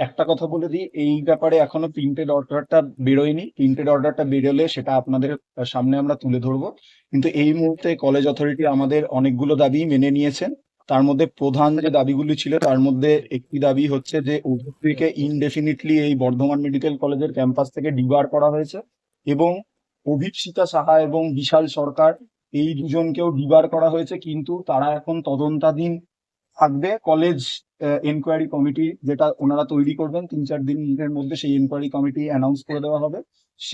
একটা কথা বলে দিই, এই ব্যাপারে এখনো প্রিন্টেড অর্ডারটা বেরোয়নি। প্রিন্টেড অর্ডারটা বেরোলে সেটা আপনাদের সামনে আমরা তুলে ধরবো। কিন্তু এই মুহূর্তে কলেজ অথরিটি আমাদের অনেকগুলো দাবি মেনে নিয়েছেন। তার মধ্যে প্রধান যে দাবিগুলি ছিল তার মধ্যে একটি দাবি হচ্ছে যে অভিজ্ঞকে ইনডেফিনিটলি এই বর্ধমান মেডিকেল কলেজের ক্যাম্পাস থেকে ডিবার করা হয়েছে, এবং অভিপ্সিতা সাহা এবং বিশাল সরকার এই দুজনকেও ডিবার করা হয়েছে, কিন্তু তারা এখন তদন্তাধীন থাকবে। কলেজ এনকোয়ারি কমিটি যেটা ওনারা তৈরি করবেন 3-4 দিনের মধ্যে সেই এনকোয়ারি কমিটি অ্যানাউন্স করে দেওয়া হবে,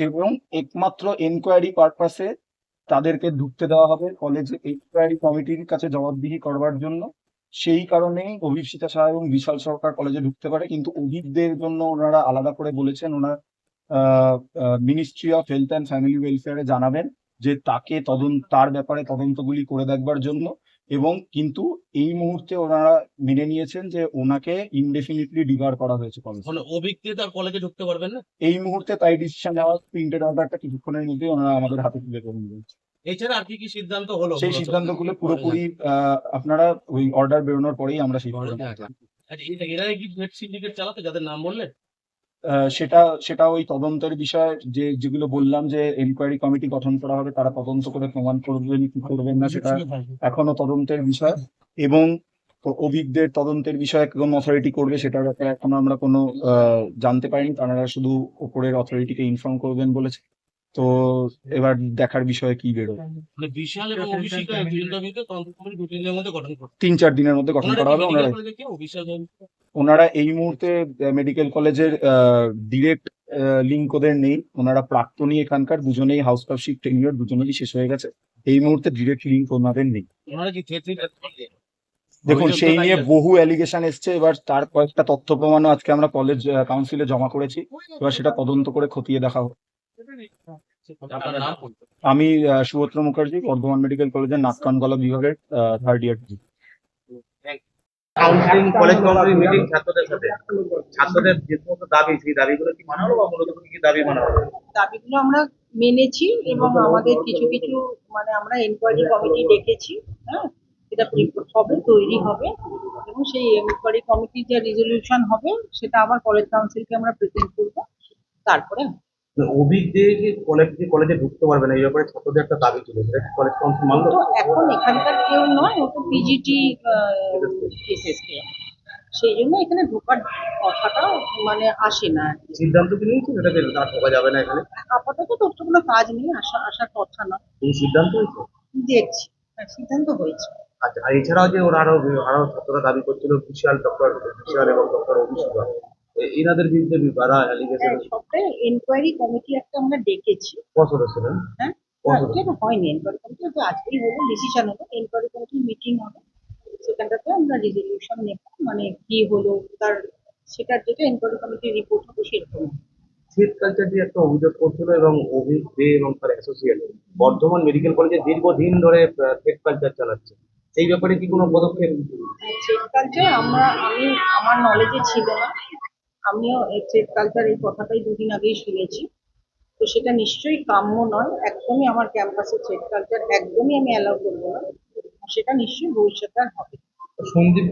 এবং একমাত্র এনকোয়ারি পারপাসে তাদেরকে ঢুকতে দেওয়া হবে কলেজ এনকোয়ারি কমিটির কাছে জবাবদিহি করবার জন্য। সেই কারণেই অভিপ্সিতা সাহা এবং বিশাল সরকার কলেজে ঢুকতে পারে, কিন্তু অভিজ্ঞদের জন্য ওনারা আলাদা করে বলেছেন ওনারা ministry of health and family ওয়েলফেয়ারে জানাবেন যে তাকে তার ব্যাপারে তদন্তগুলি করে দেখবার জন্য। এবং কিন্তু এই মুহূর্তে ওনারা মেনে নিয়েছেন যে ওনাকে ইনডেফিনিটলি ডিবার করা হয়েছে কলেজ। মানে অভিজ্ঞতা তার কলেজে ঢুকতে পারবেন না এই মুহূর্তে তাই ডিসিশন নেওয়া, প্রিন্টেড অর্ডারটা কিছুক্ষণের মধ্যে ওনারা আমাদের হাতে তুলে দেবেন। এছাড়া আর কি সিদ্ধান্ত হলো? সেই সিদ্ধান্তগুলো পুরোপুরি আপনারা ওই অর্ডার বেরোনোর পরেই আমরা সেই আচ্ছা, এরা কি ভেট সিন্ডিকেট চালাতে যাদের নাম বললেন? সেটা ওই তদন্তের বিষয়, যেগুলো বললাম যে এনকোয়ারি কমিটি গঠন করা হবে, তারা তদন্ত করে প্রমাণ করবেন কি করবেন না সেটা এখনো তদন্তের বিষয়। এবং অভিজ্ঞদের তদন্তের বিষয়ে কোন অথরিটি করবে সেটার ব্যাপারে এখনো আমরা কোনো জানতে পারিনি, তারা শুধু উপরের অথরিটিকে ইনফর্ম করবেন বলেছে। তো এবার দেখার বিষয়ে কি বেরোয়। মানে বিশাল এবং অভিষেক দুদিনের মধ্যে গঠন করবে, 3-4 দিনের মধ্যে গঠন করা হবে। ওনারা এই মুহূর্তে মেডিকেল কলেজের ডিরেক্ট লিঙ্ক ওদের নেই, ওনারা প্রাক্তনী এখানকার, দুজনেই হাউস ক্লার্কশিপ টেনিওর দুজনেরই শেষ হয়ে গেছে। এই মুহূর্তে ডিরেক্ট লিঙ্ক ওনাদের নেই। দেখুন, সেই নিয়ে বহু অ্যালিগেশন এসছে, এবার তার কয়েকটা তথ্য প্রমাণও আজকে আমরা কলেজ কাউন্সিলে জমা করেছি, এবার সেটা তদন্ত করে খতিয়ে দেখা হবে। আমি সুভদ্র মুখার্জি, বর্ধমান মেডিকেল কলেজের নাক-কান-গলা বিভাগের 3rd ইয়ার। কাউন্সিলিং কলেজ কাউন্সিলিং মিটিং ছাত্রদের সাথে, ছাত্রদের যে সমস্ত দাবি, সেই দাবিগুলো কি মানা হলো বা মূলত কি দাবি মানা হলো? দাবিগুলো আমরা মেনেছি, এবং আমাদের কিছু কিছু মানে আমরা এনকোয়ারি কমিটি ডেকেছি। হ্যাঁ, এটা হবে, তৈরি হবে, এবং সেই এনকোয়ারি কমিটির যে রেজলিউশন হবে সেটা আবার কলেজ কাউন্সিলকে আমরা প্রেজেন্ট করব। তারপরে অভিজ্ঞকে কলেজে ঢুকতে পারবে না, এই ব্যাপারে ছাত্রদের একটা দাবি ছিল, সেটা কলেজ কাউন্সিল মানলো? তো এখন এখানকার কেউ নয়, ও তো পিজিটি এসএসকে, সেই জন্য এখানে ঢোকার কথাটা মানে আসে না। সিদ্ধান্ত কি নিয়েছে সেটাকে না ঢোকা যাবে না এখানে? আপাতত তোর তো কোনো কাজ নেই, আসার কথা না। এই সিদ্ধান্ত হয়েছে, দেখছি, সিদ্ধান্ত হয়েছে। আচ্ছা, আর এছাড়াও যে ওরা আরো ছাত্ররা দাবি করছিল বিশাল এবং ডক্টর অভিষেক, এনাদের বিরুদ্ধে সবটাই এনকোয়ারি কমিটি একটা আমরা ডেকেছি। কত ছিলেন? হ্যাঁ, হয়নি এনকোয়ারি কমিটি, আজকেই হলো, ডিসিশন হলো, এনকোয়ারি কমিটি মিটিং হবে, সেখানটাতে আমরা রেজলিউশন নেব, মানে কি হলো তার, সেটার যেটা এনকোয়ারি কমিটির রিপোর্ট হবে সেরকম। থ্রেড কালচার দিয়ে একটা অভিযোগ করছিল, এবং অভিজ্ঞ এবং তার অ্যাসোসিয়েট বর্ধমান মেডিকেল কলেজে দীর্ঘদিন ধরে থ্রেড কালচার চালাচ্ছে, সেই ব্যাপারে কি কোনো পদক্ষেপ? থ্রেড কালচার আমি আমার নলেজে ছিল না, আমিও থ্রেড কালচার এই কথাটাই দুদিন আগেই শুনেছি। তো সেটা নিশ্চয়ই কাম্য নয়, একদমই আমার ক্যাম্পাসে থ্রেড কালচার একদমই আমি অ্যালাউ করবো না, সেটা নিশ্চয়ই ভবিষ্যতে আর হবে। সন্দীপ